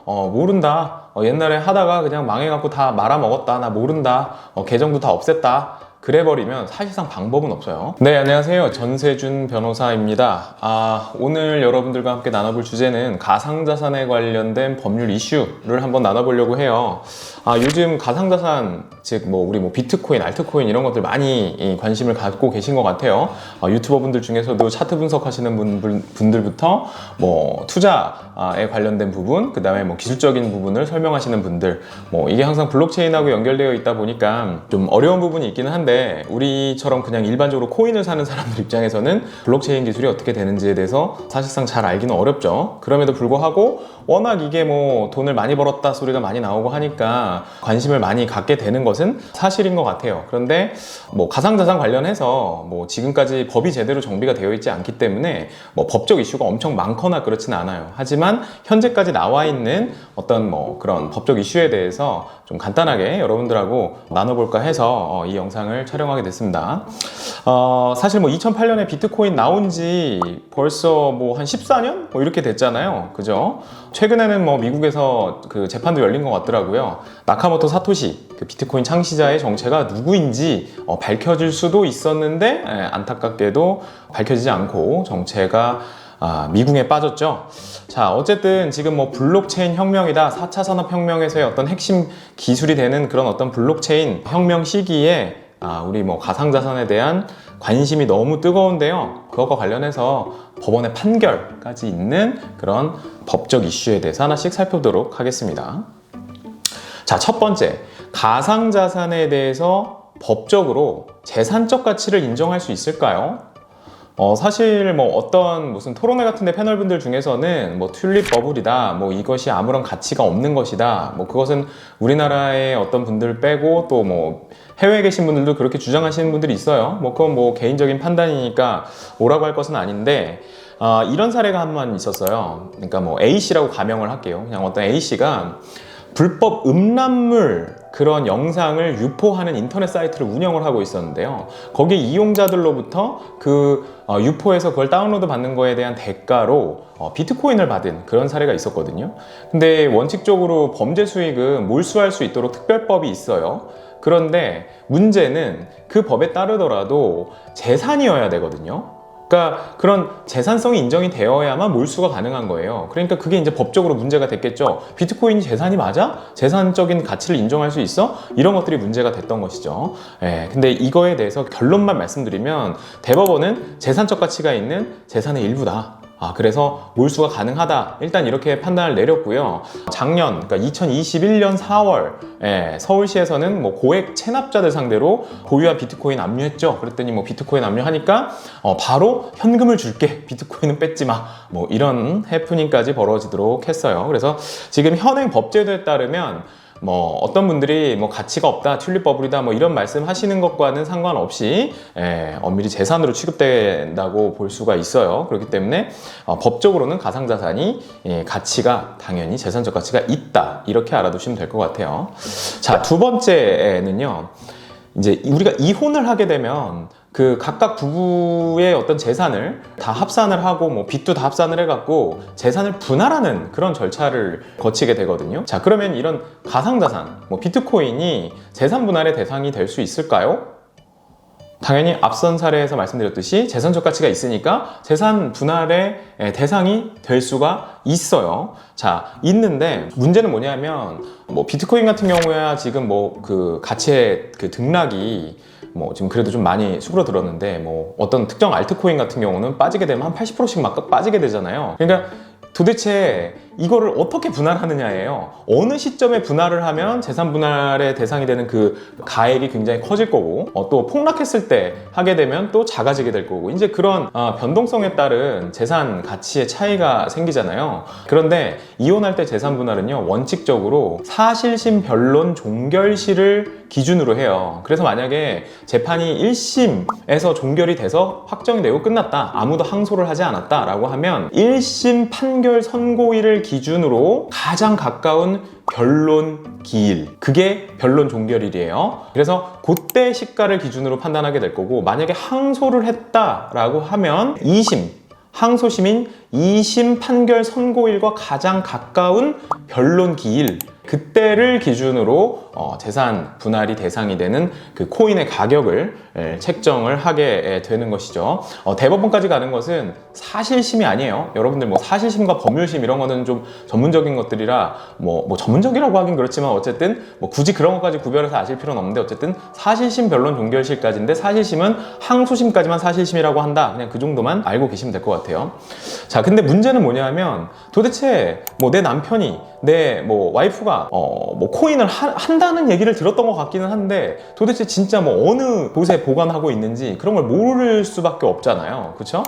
모른다. 옛날에 하다가 그냥 망해갖고 다 말아먹었다. 나 모른다. 계정도 다 없앴다. 그래버리면 사실상 방법은 없어요. 네, 안녕하세요. 전세준 변호사입니다. 오늘 여러분들과 함께 나눠볼 주제는 가상자산에 관련된 법률 이슈를 한번 나눠보려고 해요. 요즘 가상자산, 즉 우리 비트코인, 알트코인 이런 것들 많이 관심을 갖고 계신 것 같아요. 유튜버 분들 중에서도 차트 분석하시는 분들부터 투자에 관련된 부분, 그 다음에 기술적인 부분을 설명하시는 분들, 이게 항상 블록체인하고 연결되어 있다 보니까 좀 어려운 부분이 있기는 한데, 우리처럼 그냥 일반적으로 코인을 사는 사람들 입장에서는 블록체인 기술이 어떻게 되는지에 대해서 사실상 잘 알기는 어렵죠. 그럼에도 불구하고 워낙 이게 돈을 많이 벌었다 소리가 많이 나오고 하니까 관심을 많이 갖게 되는 것은 사실인 것 같아요. 그런데 가상자산 관련해서 지금까지 법이 제대로 정비가 되어 있지 않기 때문에 법적 이슈가 엄청 많거나 그렇지는 않아요. 하지만 현재까지 나와 있는 어떤 그런 법적 이슈에 대해서 좀 간단하게 여러분들하고 나눠볼까 해서 이 영상을 촬영하게 됐습니다. 사실 2008년에 비트코인 나온 지 벌써 한 14년? 이렇게 됐잖아요. 그죠? 최근에는 미국에서 그 재판도 열린 것 같더라고요. 나카모토 사토시, 그 비트코인 창시자의 정체가 누구인지 밝혀질 수도 있었는데, 안타깝게도 밝혀지지 않고 정체가 미궁에 빠졌죠. 자, 어쨌든 지금 블록체인 혁명이다, 4차 산업혁명에서의 어떤 핵심 기술이 되는 그런 어떤 블록체인 혁명 시기에 우리 가상자산에 대한 관심이 너무 뜨거운데요. 그것과 관련해서 법원의 판결까지 있는 그런 법적 이슈에 대해서 하나씩 살펴보도록 하겠습니다. 자, 첫 번째, 가상자산에 대해서 법적으로 재산적 가치를 인정할 수 있을까요? 사실 어떤 무슨 토론회 같은데 패널분들 중에서는 튤립 버블이다, 이것이 아무런 가치가 없는 것이다, 그것은 우리나라의 어떤 분들 빼고 또 해외에 계신 분들도 그렇게 주장하시는 분들이 있어요. 그건 개인적인 판단이니까 뭐라고 할 것은 아닌데, 이런 사례가 한 번 있었어요. 그러니까 A씨라고 가명을 할게요. 그냥 어떤 A씨가 불법 음란물 그런 영상을 유포하는 인터넷 사이트를 운영을 하고 있었는데요. 거기 이용자들로부터 그 유포해서 그걸 다운로드 받는 거에 대한 대가로 비트코인을 받은 그런 사례가 있었거든요. 근데 원칙적으로 범죄 수익은 몰수할 수 있도록 특별법이 있어요. 그런데 문제는 그 법에 따르더라도 재산이어야 되거든요. 그러니까 그런 재산성이 인정이 되어야만 몰수가 가능한 거예요. 그러니까 그게 이제 법적으로 문제가 됐겠죠. 비트코인이 재산이 맞아? 재산적인 가치를 인정할 수 있어? 이런 것들이 문제가 됐던 것이죠. 근데 이거에 대해서 결론만 말씀드리면 대법원은 재산적 가치가 있는 재산의 일부다. 그래서 몰수가 가능하다. 일단 이렇게 판단을 내렸고요. 작년, 그러니까 2021년 4월, 서울시에서는 고액 체납자들 상대로 보유한 비트코인 압류했죠. 그랬더니 비트코인 압류하니까 바로 현금을 줄게. 비트코인은 뺏지 마. 이런 해프닝까지 벌어지도록 했어요. 그래서 지금 현행 법제도에 따르면 어떤 분들이 가치가 없다, 튤립 버블이다 이런 말씀 하시는 것과는 상관없이 엄밀히 재산으로 취급된다고 볼 수가 있어요. 그렇기 때문에 법적으로는 가상자산이 가치가 당연히 재산적 가치가 있다, 이렇게 알아두시면 될 것 같아요. 자, 두 번째는요, 이제 우리가 이혼을 하게 되면 그 각각 부부의 어떤 재산을 다 합산을 하고 빚도 다 합산을 해갖고 재산을 분할하는 그런 절차를 거치게 되거든요. 자, 그러면 이런 가상자산, 비트코인이 재산 분할의 대상이 될 수 있을까요? 당연히 앞선 사례에서 말씀드렸듯이 재산적 가치가 있으니까 재산 분할의 대상이 될 수가 있어요. 자, 있는데 문제는 뭐냐면 비트코인 같은 경우야 지금 그 가치의 그 등락이 지금 그래도 좀 많이 수그러들었는데 어떤 특정 알트코인 같은 경우는 빠지게 되면 한 80%씩 막 빠지게 되잖아요. 그러니까 도대체 이거를 어떻게 분할하느냐예요. 어느 시점에 분할을 하면 재산 분할의 대상이 되는 그 가액이 굉장히 커질 거고, 또 폭락했을 때 하게 되면 또 작아지게 될 거고, 이제 그런 변동성에 따른 재산 가치의 차이가 생기잖아요. 그런데 이혼할 때 재산 분할은요, 원칙적으로 사실심 변론 종결시를 기준으로 해요. 그래서 만약에 재판이 1심에서 종결이 돼서 확정이 되고 끝났다, 아무도 항소를 하지 않았다 라고 하면 1심 판결 선고일을 기준으로 가장 가까운 변론 기일, 그게 변론 종결일이에요. 그래서 그때 시가를 기준으로 판단하게 될 거고, 만약에 항소를 했다라고 하면 2심 항소심인 2심 판결 선고일과 가장 가까운 변론 기일, 그때를 기준으로 재산 분할이 대상이 되는 그 코인의 가격을 책정을 하게 되는 것이죠. 대법원까지 가는 것은 사실심이 아니에요. 여러분들 뭐 사실심과 법률심 이런 거는 좀 전문적인 것들이라 뭐 전문적이라고 하긴 그렇지만 어쨌든 뭐 굳이 그런 것까지 구별해서 아실 필요는 없는데 어쨌든 사실심, 변론, 종결실까지인데 사실심은 항소심까지만 사실심이라고 한다. 그냥 그 정도만 알고 계시면 될 것 같아요. 자, 근데 문제는 뭐냐면 도대체 뭐 내 남편이 내 뭐 와이프가 뭐 코인을 한다는 얘기를 들었던 것 같기는 한데 도대체 진짜 뭐 어느 곳에 보관하고 있는지 그런 걸 모를 수밖에 없잖아요. 그렇죠?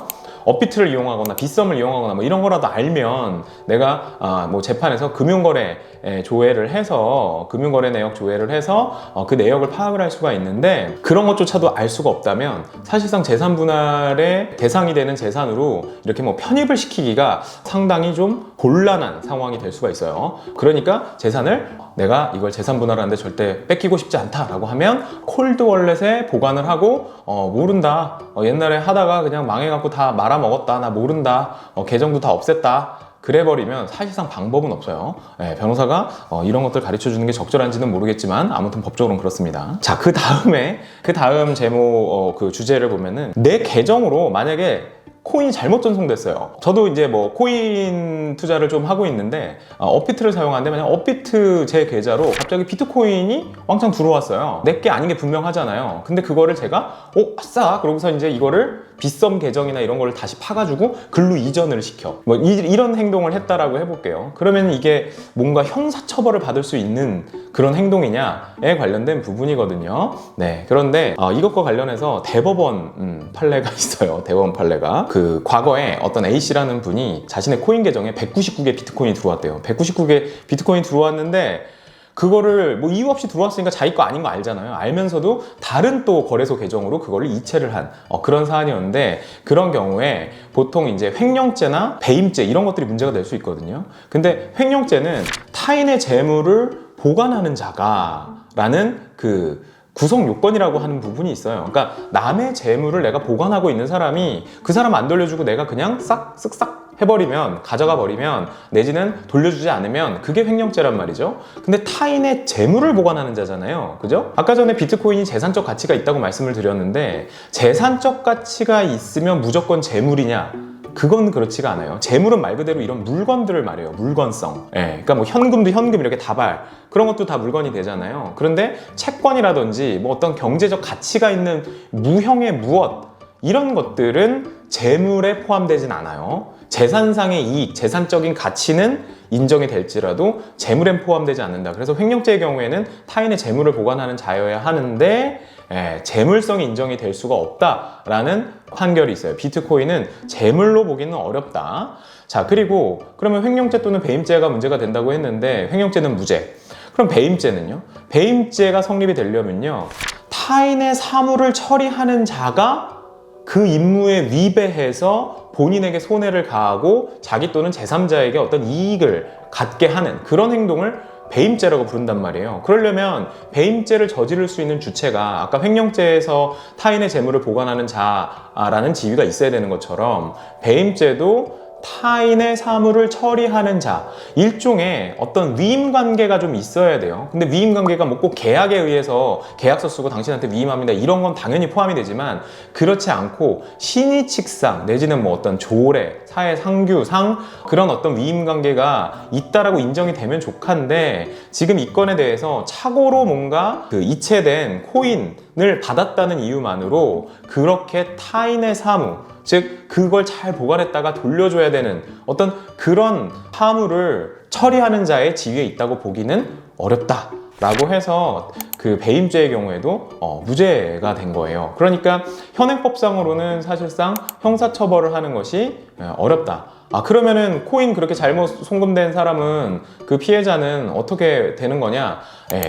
업비트를 이용하거나 빗썸을 이용하거나 뭐 이런 거라도 알면 내가 뭐 재판에서 금융거래 조회를 해서 금융거래 내역 조회를 해서 그 내역을 파악을 할 수가 있는데 그런 것조차도 알 수가 없다면 사실상 재산 분할의 대상이 되는 재산으로 이렇게 뭐 편입을 시키기가 상당히 좀 곤란한 상황이 될 수가 있어요. 그러니까 재산을 내가 이걸 재산 분할하는데 절대 뺏기고 싶지 않다라고 하면 콜드 월렛에 보관을 하고 모른다. 옛날에 하다가 그냥 망해갖고 다 말아먹었다. 나 모른다. 계정도 다 없앴다. 그래버리면 사실상 방법은 없어요. 변호사가 이런 것들 가르쳐 주는 게 적절한지는 모르겠지만 아무튼 법적으로는 그렇습니다. 자, 그 다음 제목 그 주제를 보면은 내 계정으로 만약에 코인이 잘못 전송됐어요. 저도 이제 뭐 코인 투자를 좀 하고 있는데 업비트를 사용하는데 만약 업비트 제 계좌로 갑자기 비트코인이 왕창 들어왔어요. 내게 아닌 게 분명하잖아요. 근데 그거를 제가 아싸 그러고서 이제 이거를 빗썸 계정이나 이런 거를 다시 파가지고 글로 이전을 시켜 뭐 이런 행동을 했다라고 해볼게요. 그러면 이게 뭔가 형사처벌을 받을 수 있는 그런 행동이냐에 관련된 부분이거든요. 네, 그런데 이것과 관련해서 대법원 판례가 있어요. 대법원 판례가 그 과거에 어떤 A씨라는 분이 자신의 코인 계정에 199개 비트코인이 들어왔대요. 199개 비트코인이 들어왔는데 그거를 뭐 이유 없이 들어왔으니까 자기 거 아닌 거 알잖아요. 알면서도 다른 또 거래소 계정으로 그거를 이체를 한 그런 사안이었는데 그런 경우에 보통 이제 횡령죄나 배임죄 이런 것들이 문제가 될 수 있거든요. 근데 횡령죄는 타인의 재물을 보관하는 자가라는 그 구성 요건이라고 하는 부분이 있어요. 그러니까 남의 재물을 내가 보관하고 있는 사람이 그 사람 안 돌려주고 내가 그냥 쓱싹 해버리면 가져가 버리면 내지는 돌려주지 않으면 그게 횡령죄란 말이죠. 근데 타인의 재물을 보관하는 자잖아요. 그죠? 아까 전에 비트코인이 재산적 가치가 있다고 말씀을 드렸는데 재산적 가치가 있으면 무조건 재물이냐? 그건 그렇지가 않아요. 재물은 말 그대로 이런 물건들을 말해요. 물건성. 그러니까 뭐 현금도 현금 이렇게 다발 그런 것도 다 물건이 되잖아요. 그런데 채권이라든지 뭐 어떤 경제적 가치가 있는 무형의 무엇 이런 것들은 재물에 포함되진 않아요. 재산상의 이익, 재산적인 가치는 인정이 될지라도 재물엔 포함되지 않는다. 그래서 횡령죄의 경우에는 타인의 재물을 보관하는 자여야 하는데 재물성이 인정이 될 수가 없다라는 판결이 있어요. 비트코인은 재물로 보기는 어렵다. 자, 그리고 그러면 횡령죄 또는 배임죄가 문제가 된다고 했는데 횡령죄는 무죄. 그럼 배임죄는요? 배임죄가 성립이 되려면요. 타인의 사물을 처리하는 자가 그 임무에 위배해서 본인에게 손해를 가하고 자기 또는 제3자에게 어떤 이익을 갖게 하는 그런 행동을 배임죄라고 부른단 말이에요. 그러려면 배임죄를 저지를 수 있는 주체가 아까 횡령죄에서 타인의 재물을 보관하는 자라는 지위가 있어야 되는 것처럼 배임죄도 타인의 사물을 처리하는 자, 일종의 어떤 위임관계가 좀 있어야 돼요. 근데 위임관계가 뭐 꼭 계약에 의해서 계약서 쓰고 당신한테 위임합니다 이런 건 당연히 포함이 되지만 그렇지 않고 신의칙상 내지는 뭐 어떤 조례, 사회상규상 그런 어떤 위임관계가 있다라고 인정이 되면 족한데 지금 이 건에 대해서 착오로 뭔가 그 이체된 코인을 받았다는 이유만으로 그렇게 타인의 사무 즉 그걸 잘 보관했다가 돌려줘야 되는 어떤 그런 사물을 처리하는 자의 지위에 있다고 보기는 어렵다 라고 해서 그 배임죄의 경우에도 무죄가 된 거예요. 그러니까 현행법상으로는 사실상 형사처벌을 하는 것이 어렵다. 그러면은 코인 그렇게 잘못 송금된 사람은 그 피해자는 어떻게 되는 거냐?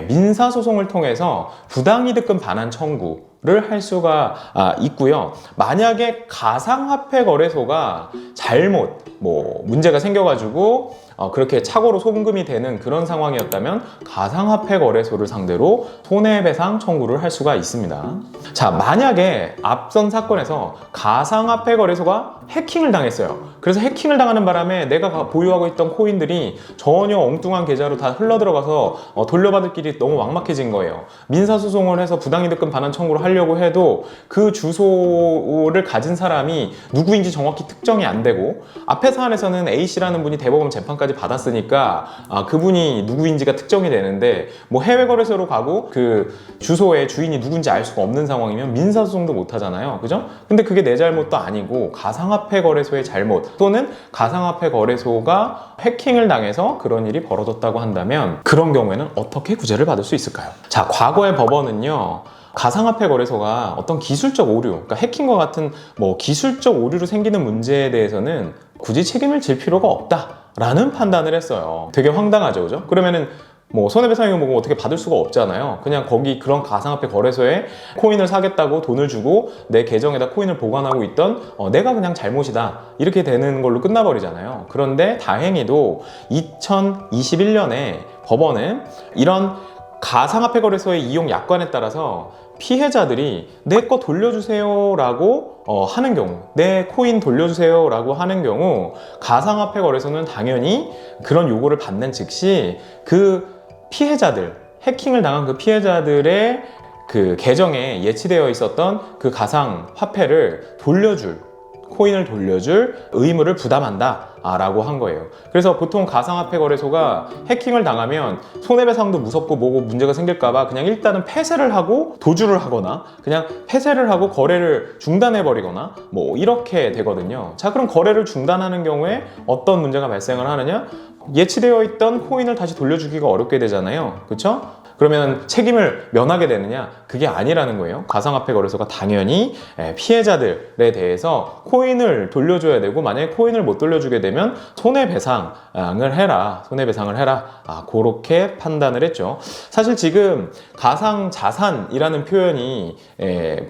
민사소송을 통해서 부당이득금 반환 청구를 할 수가 있고요. 만약에 가상화폐 거래소가 잘못 문제가 생겨가지고 그렇게 착오로 송금이 되는 그런 상황이었다면 가상화폐 거래소를 상대로 손해배상 청구를 할 수가 있습니다. 자, 만약에 앞선 사건에서 가상화폐 거래소가 해킹을 당했어요. 그래서 해킹을 당하는 바람에 내가 보유하고 있던 코인들이 전혀 엉뚱한 계좌로 다 흘러들어가서 돌려받을 길이 너무 막막해진 거예요. 민사소송을 해서 부당이득금 반환 청구를 하려고 해도 그 주소를 가진 사람이 누구인지 정확히 특정이 안 되고, 앞에 사안에서는 A씨라는 분이 대법원 재판까지 받았으니까 그분이 누구인지가 특정이 되는데, 뭐 해외 거래소로 가고 그 주소의 주인이 누군지 알 수가 없는 상황이면 민사소송도 못 하잖아요. 그죠? 근데 그게 내 잘못도 아니고 가상화폐 거래소의 잘못, 또는 가상화폐 거래소가 해킹을 당해서 그런 일이 벌어졌다고 한다면, 그런 경우에는 어떻게 구제를 받을 수 있을까요? 자, 과거의 법원은요, 가상화폐 거래소가 어떤 기술적 오류, 그러니까 해킹과 같은 뭐 기술적 오류로 생기는 문제에 대해서는 굳이 책임을 질 필요가 없다라는 판단을 했어요. 되게 황당하죠, 그죠? 그러면은 뭐 손해배상이고 뭐고 어떻게 받을 수가 없잖아요. 그냥 거기 그런 가상화폐 거래소에 코인을 사겠다고 돈을 주고 내 계정에다 코인을 보관하고 있던 내가 그냥 잘못이다, 이렇게 되는 걸로 끝나버리잖아요. 그런데 다행히도 2021년에 법원은 이런 가상화폐 거래소의 이용 약관에 따라서 피해자들이 내 거 돌려주세요 라고 하는 경우, 내 코인 돌려주세요 라고 하는 경우, 가상화폐 거래소는 당연히 그런 요구를 받는 즉시 그 피해자들, 해킹을 당한 그 피해자들의 그 계정에 예치되어 있었던 그 가상 화폐를 코인을 돌려줄 의무를 부담한다 라고 한 거예요. 그래서 보통 가상화폐 거래소가 해킹을 당하면 손해배상도 무섭고 뭐고 문제가 생길까봐 그냥 일단은 폐쇄를 하고 도주를 하거나, 그냥 폐쇄를 하고 거래를 중단해버리거나 뭐 이렇게 되거든요. 자, 그럼 거래를 중단하는 경우에 어떤 문제가 발생을 하느냐? 예치되어 있던 코인을 다시 돌려주기가 어렵게 되잖아요. 그렇죠? 그러면 책임을 면하게 되느냐? 그게 아니라는 거예요. 가상화폐 거래소가 당연히 피해자들에 대해서 코인을 돌려줘야 되고, 만약에 코인을 못 돌려주게 되면 손해배상을 해라. 그렇게 판단을 했죠. 사실 지금 가상자산이라는 표현이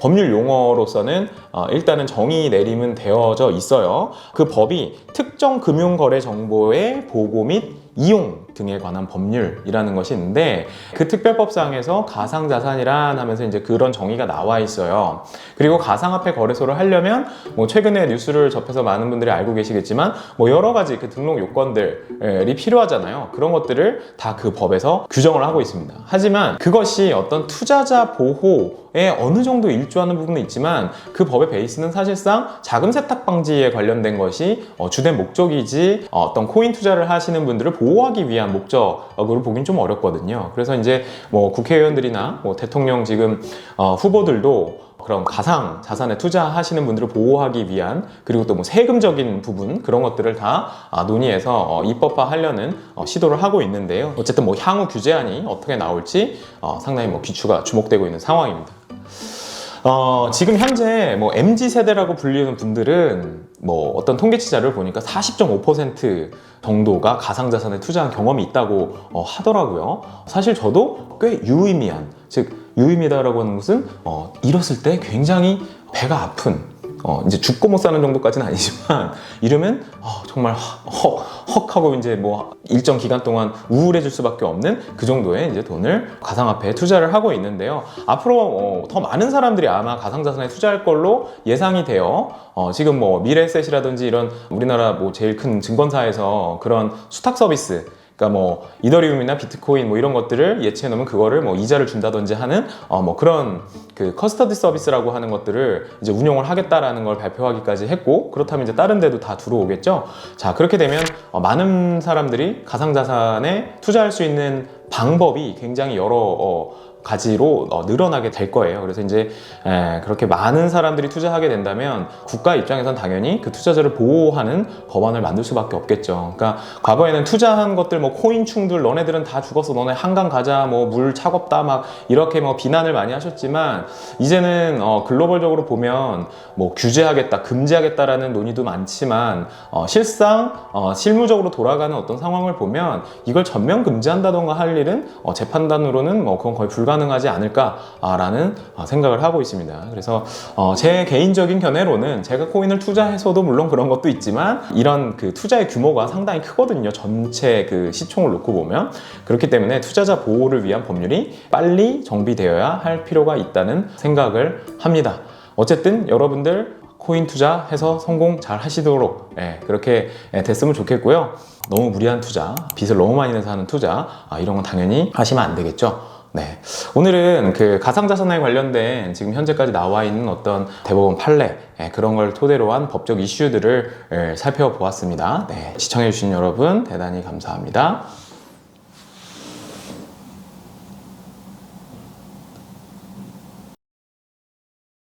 법률 용어로서는 일단은 정의 내림은 되어져 있어요. 그 법이 특정 금융거래 정보의 보고 및 이용 등에 관한 법률이라는 것이 있는데, 그 특별법상에서 가상자산이란 하면서 이제 그런 정의가 나와 있어요. 그리고 가상화폐 거래소를 하려면 뭐 최근에 뉴스를 접해서 많은 분들이 알고 계시겠지만 뭐 여러 가지 그 등록 요건들이 필요하잖아요. 그런 것들을 다 그 법에서 규정을 하고 있습니다. 하지만 그것이 어떤 투자자 보호에 어느 정도 일조하는 부분은 있지만, 그 법의 베이스는 사실상 자금 세탁 방지에 관련된 것이 주된 목적이지, 어떤 코인 투자를 하시는 분들을 보호하기 위한 목적으로 보긴 좀 어렵거든요. 그래서 이제 뭐 국회의원들이나 뭐 대통령 지금 후보들도 그런 가상 자산에 투자하시는 분들을 보호하기 위한, 그리고 또 뭐 세금적인 부분, 그런 것들을 다 논의해서 입법화하려는 시도를 하고 있는데요. 어쨌든 뭐 향후 규제안이 어떻게 나올지 상당히 뭐 귀추가 주목되고 있는 상황입니다. 지금 현재 뭐 MZ세대라고 불리는 분들은 뭐 어떤 통계치 자료를 보니까 40.5% 정도가 가상자산에 투자한 경험이 있다고 하더라고요. 사실 저도 꽤 유의미한, 즉 유의미하다라고 하는 것은 잃었을 때 굉장히 배가 아픈, 이제 죽고 못 사는 정도까지는 아니지만 이러면 정말 헉 하고 이제 뭐 일정 기간 동안 우울해질 수밖에 없는 그 정도의 이제 돈을 가상화폐에 투자를 하고 있는데요. 앞으로 더 많은 사람들이 아마 가상자산에 투자할 걸로 예상이 돼요. 지금 뭐 미래에셋이라든지 이런 우리나라 뭐 제일 큰 증권사에서 그런 수탁 서비스, 그러니까 뭐 이더리움이나 비트코인 뭐 이런 것들을 예치해 놓으면 그거를 뭐 이자를 준다든지 하는 뭐 그런 그 커스터디 서비스라고 하는 것들을 이제 운용을 하겠다라는 걸 발표하기까지 했고, 그렇다면 이제 다른 데도 다 들어오겠죠. 자, 그렇게 되면 많은 사람들이 가상자산에 투자할 수 있는 방법이 굉장히 여러 가지로 늘어나게 될 거예요. 그래서 이제 그렇게 많은 사람들이 투자하게 된다면 국가 입장에선 당연히 그 투자자를 보호하는 법안을 만들 수밖에 없겠죠. 그러니까 과거에는 투자한 것들 뭐 코인충들 너네들은 다 죽었어, 너네 한강 가자, 뭐 물 차갑다, 막 이렇게 뭐 비난을 많이 하셨지만, 이제는 글로벌적으로 보면 뭐 규제하겠다, 금지하겠다라는 논의도 많지만 실상 실무적으로 돌아가는 어떤 상황을 보면 이걸 전면 금지한다던가 할 일은 제 판단으로는 뭐 그건 거의 불가능하지 않을까라는 생각을 하고 있습니다. 그래서 제 개인적인 견해로는 제가 코인을 투자해서도 물론 그런 것도 있지만 이런 그 투자의 규모가 상당히 크거든요. 전체 그 시총을 놓고 보면. 그렇기 때문에 투자자 보호를 위한 법률이 빨리 정비되어야 할 필요가 있다는 생각을 합니다. 어쨌든 여러분들 코인 투자해서 성공 잘 하시도록 그렇게 됐으면 좋겠고요. 너무 무리한 투자, 빚을 너무 많이 내서 하는 투자 이런 건 당연히 하시면 안 되겠죠. 네, 오늘은 그 가상자산에 관련된 지금 현재까지 나와 있는 어떤 대법원 판례 그런 걸 토대로 한 법적 이슈들을 살펴보았습니다. 네, 시청해주신 여러분 대단히 감사합니다.